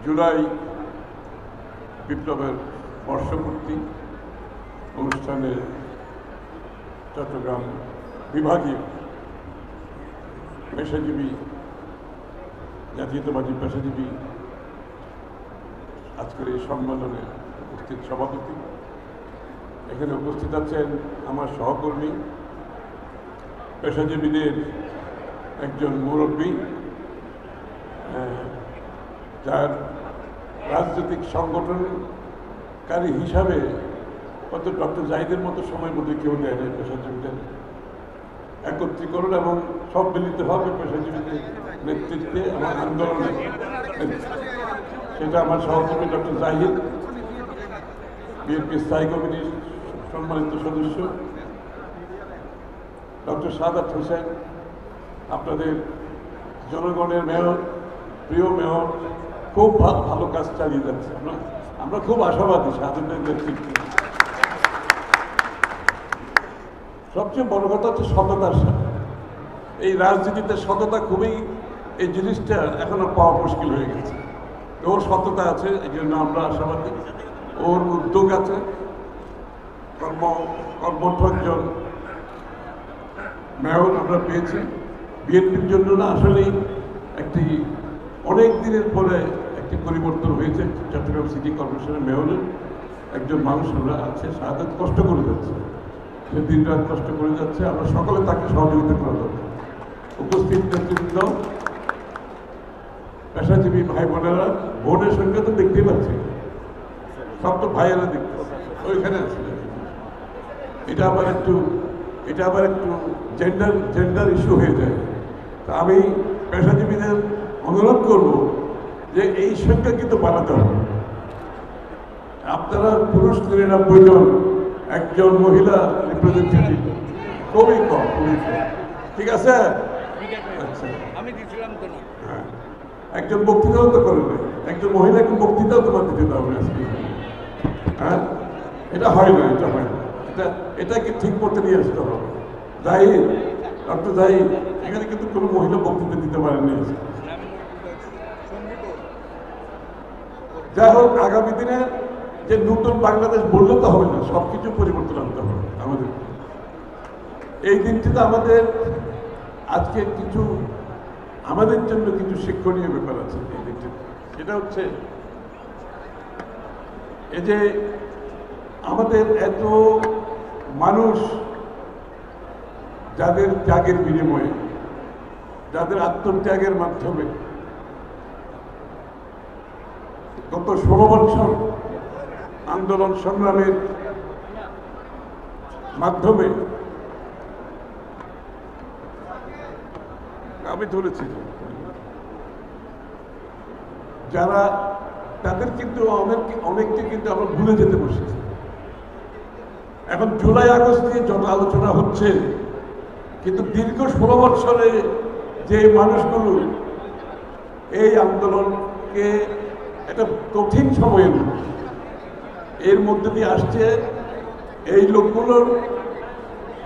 জুলাই বিপ্লবের বর্ষপূর্তি অনুষ্ঠানে চট্টগ্রাম বিভাগীয় পেশাজীবী জাতীয়তাবাদী পেশাজীবী আজকের এই সম্মেলনে উপস্থিত সভাপতি, এখানে উপস্থিত আছেন আমার সহকর্মী, পেশাজীবীদের একজন মুরব্বী, যার রাজনৈতিক সংগঠনকারী হিসাবে হয়তো ডক্টর জাহিদের মতো সময় মধ্যে কেউ দেয় না। পেশাজীবীদের একত্রীকরণ এবং সম্মিলিতভাবে পেশাজীবীদের নেতৃত্বে আমার আন্দোলনে সেটা আমার সহকর্মী ডক্টর জাহিদ, বিএনপি স্থায়ী কমিটির সম্মানিত সদস্য ডক্টর সাদাত হোসেন, আপনাদের জনগণের মেয়র, প্রিয় মেয়র, খুব ভালো কাজ চালিয়ে যাচ্ছে। আমরা খুব আশাবাদী সাদাতের নেতৃত্বে। সবচেয়ে বড় কথা হচ্ছে সততার সাথে। এই রাজনীতিতে সততা খুবই, এই জিনিসটা এখনো পাওয়া মুশকিল হয়ে গেছে। ওর সততা আছে, এই জন্য আমরা আশাবাদী। ওর উদ্যোগ আছে, কর্মঠ একজন মেয়র আমরা পেয়েছি। বিএনপির জন্য না, আসলেই একটি অনেক দিনের পরে একটি পরিবর্তন হয়েছে। চট্টগ্রাম সিটি কর্পোরেশনের মেয়রের একজন মানুষ আমরা আছে, সাহায্য কষ্ট করে যাচ্ছে, সে দিন রাত কষ্ট করে যাচ্ছে। আমরা সকলে তাকে সহযোগিতা করা দরকার। উপস্থিত নেতৃবৃন্দ, পেশাজীবী ভাই বোনেরা, বোনের সংখ্যা তো দেখতেই পাচ্ছি, সব তো ভাইয়েরা দেখতে ওইখানে আছে। এটা আবার একটু জেন্ডার ইস্যু হয়ে যায়। তা আমি পেশাজীবীদের অনুরোধ করব যে এই সংখ্যা কিন্তু বাড়াতে হবে। আপনারা পুরুষ ৯৯ জন, একজন মহিলা রিপ্রেজেন্টেটিভ, খুবই কম। ঠিক আছে, আচ্ছা, হ্যাঁ, একজন বক্তৃতাও তো করেন, একজন মহিলাকে বক্তৃতাও তোমার দিতে হবে আজকে। হ্যাঁ, এটা হয় না, এটা হয় না। এটাকে ঠিক করতে নিয়ে আসতে হবে। জাহিদ, ডক্টর জাহিদ, এখানে কিন্তু কোনো মহিলা বক্তৃতা দিতে পারেননি। যাই হোক, আগামী দিনে যে নতুন বাংলাদেশ বললে তো হবে না, সবকিছু পরিবর্তন আনতে হবে আমাদের। এই দিনটিতে আমাদের আজকে কিছু, আমাদের জন্য কিছু শিক্ষণীয় ব্যাপার আছে এই দিনটিতে। সেটা হচ্ছে এই যে আমাদের এত মানুষ, যাদের ত্যাগের বিনিময়ে, যাদের আত্মত্যাগের মাধ্যমে গত ১৬ বছর আন্দোলন সংগ্রামের মাধ্যমে আমি ধরেছি, যারা তাদের কিন্তু অনেককে কিন্তু আমরা ভুলে যেতে বসেছি। এখন জুলাই আগস্ট নিয়ে যত আলোচনা হচ্ছে, কিন্তু দীর্ঘ ১৬ বছরে যে মানুষগুলো এই আন্দোলনকে একটা কঠিন সময়ে এর মধ্যে দিয়ে আসছে, এই লোকগুলোর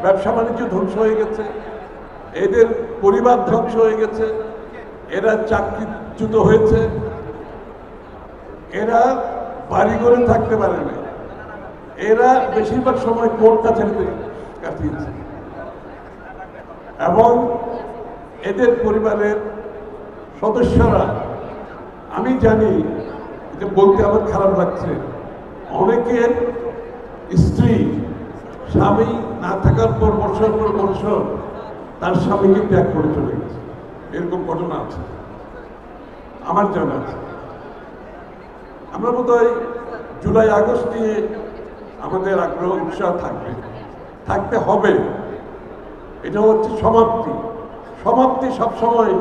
ব্যবসা বাণিজ্য ধ্বংস হয়ে গেছে, এদের পরিবার ধ্বংস হয়ে গেছে, এরা চাকরিচ্যুত হয়েছে, এরা বাড়ি করে থাকতে পারে না, এরা বেশিরভাগ সময় কোর্ট কাছারিতে কাটিয়েছে। এবং এদের পরিবারের সদস্যরা, আমি জানি যে বলতে আমার খারাপ লাগছে, অনেকের স্ত্রী স্বামী না থাকার পর বছর পর বছর তার স্বামীকে ত্যাগ করে চলে গেছে। এরকম ঘটনা আছে, আমার জানা আছে। আমরা বোধহয় জুলাই আগস্ট নিয়ে আমাদের আগ্রহ উৎসাহ থাকতে হবে। এটা হচ্ছে সমাপ্তি সবসময়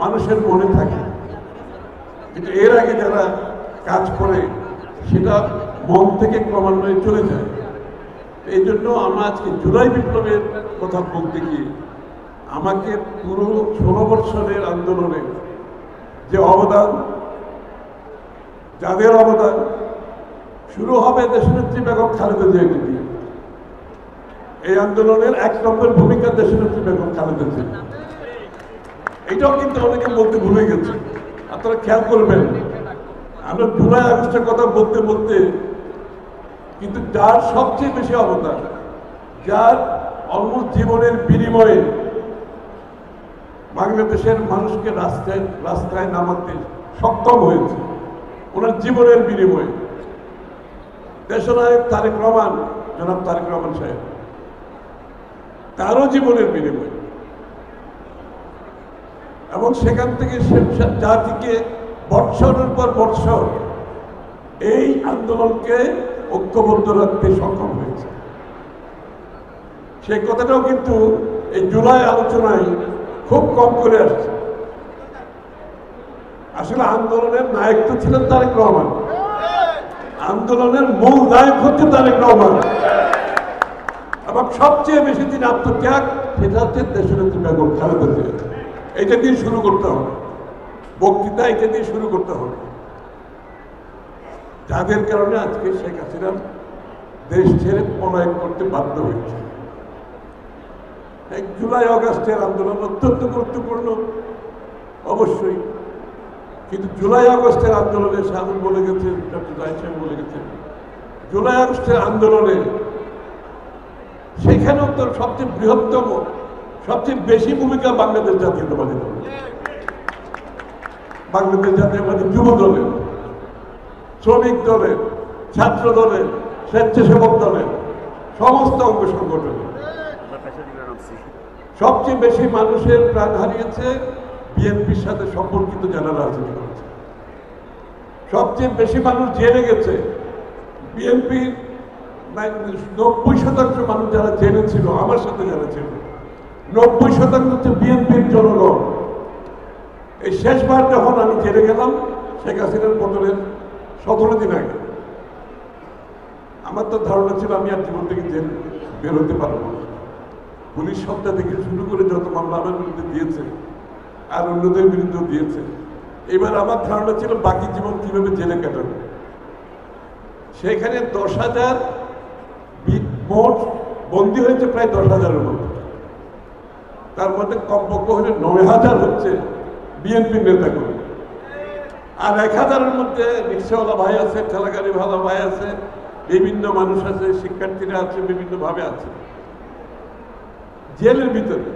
মানুষের মনে থাকে, কিন্তু এর আগে যারা কাজ করে সেটা মন থেকে ক্রমান্বয়ে চলে যায়। এই জন্য আমরা আজকে জুলাই বিপ্লবের কথা বলতে গিয়ে আমাকে পুরো ১৬ বছরের আন্দোলনে যে অবদান, যাদের অবদান শুরু হবে দেশনেত্রী বেগম খালেদা জিয়াকে দিয়ে। এই আন্দোলনের ১ নম্বর ভূমিকা দেশনেত্রী বেগম খালেদা জিয়া। এটাও কিন্তু অনেকে বলতে ভুলে গেছে, আপনারা খেয়াল করবেন। আমরা জুলাই আগস্টের কথা বলতে বলতে কিন্তু যার সবচেয়ে বেশি অবদান, যার অলমোস্ট জীবনের বিনিময়ে বাংলাদেশের মানুষকে রাস্তায় নামাতে সক্ষম হয়েছে, ওনার জীবনের বিনিময়ে দেশনায়ক তারেক রহমান, জনাব তারেক রহমান সাহেব, তারও জীবনের বিনিময়ে, এবং সেখান থেকে জাতিকে বৎসরের পর বৎসর এই আন্দোলনকে ঐক্যবদ্ধ রাখতে সক্ষম হয়েছে। সেই কথাটাও কিন্তু এই জুলাই আলোচনায় খুব কম করে আসছে। আসলে আন্দোলনের নায়ক তো ছিলেন তারেক রহমান, আন্দোলনের মূল নায়ক হচ্ছে তারেক রহমান, এবং সবচেয়ে বেশি দিন আত্মত্যাগ সেটা হচ্ছে দেশনেত্রী বেগম খালেদা জিয়া। এটা দিয়ে শুরু করতে হবে, বক্তৃতা এটা দিয়ে শুরু করতে হবে, যাদের কারণে আজকে শেখ হাসিনা দেশ ছেড়ে পলায়ন করতে বাধ্য হয়েছে। জুলাই আগস্টের আন্দোলন অত্যন্ত গুরুত্বপূর্ণ অবশ্যই, কিন্তু জুলাই আগস্টের আন্দোলনে সাধন বলে গেছে, ডক্টর জাহিদ সাহেব বলে গেছেন, জুলাই আগস্টের আন্দোলনে সেখানেও তো সবচেয়ে বৃহত্তম, সবচেয়ে বেশি ভূমিকা বাংলাদেশ জাতীয়তাবাদী দল, বাংলাদেশ জাতীয়তাবাদী যুব দলের, শ্রমিক দলের, ছাত্র দলের, স্বেচ্ছাসেবক দলের, সমস্ত অঙ্গ সংগঠনের সবচেয়ে বেশি মানুষের প্রাণ হারিয়েছে বিএনপির সাথে সম্পর্কিত যারা রাজনীতি করেছে। সবচেয়ে বেশি মানুষ জেলে গেছে বিএনপির 90% মানুষ যারা জেলে ছিল, আমার সাথে যারা ছিল 90% হচ্ছে বিএনপির জনগণ। এই শেষবার যখন আমি জেলে গেলাম শেখ হাসিনার পতনের 17 দিন আগে, আমার তো ধারণা ছিল আমি আর জীবন থেকে জেল বের হতে পারবো না। পুলিশ হত্যা থেকে শুরু করে যত মামলা আমার বিরুদ্ধে দিয়েছে আর অন্যদের বিরুদ্ধেও দিয়েছে, এবার আমার ধারণা ছিল বাকি জীবন কিভাবে জেলে কাটাবে। সেখানে 10,000 মোট বন্দী হয়েছে, প্রায় 10,000-এর মতো। তার মধ্যে কমপক্ষ হলে 9,000 হচ্ছে বিএনপির নেতাকর্মী, আর 1,000-এর মধ্যে রিক্সাওয়ালা ভাই আছে, ঠেলাগাড়ি ভালো ভাই আছে, বিভিন্ন মানুষ আছে, শিক্ষার্থীরা আছে, বিভিন্নভাবে আছে জেলের ভিতরে।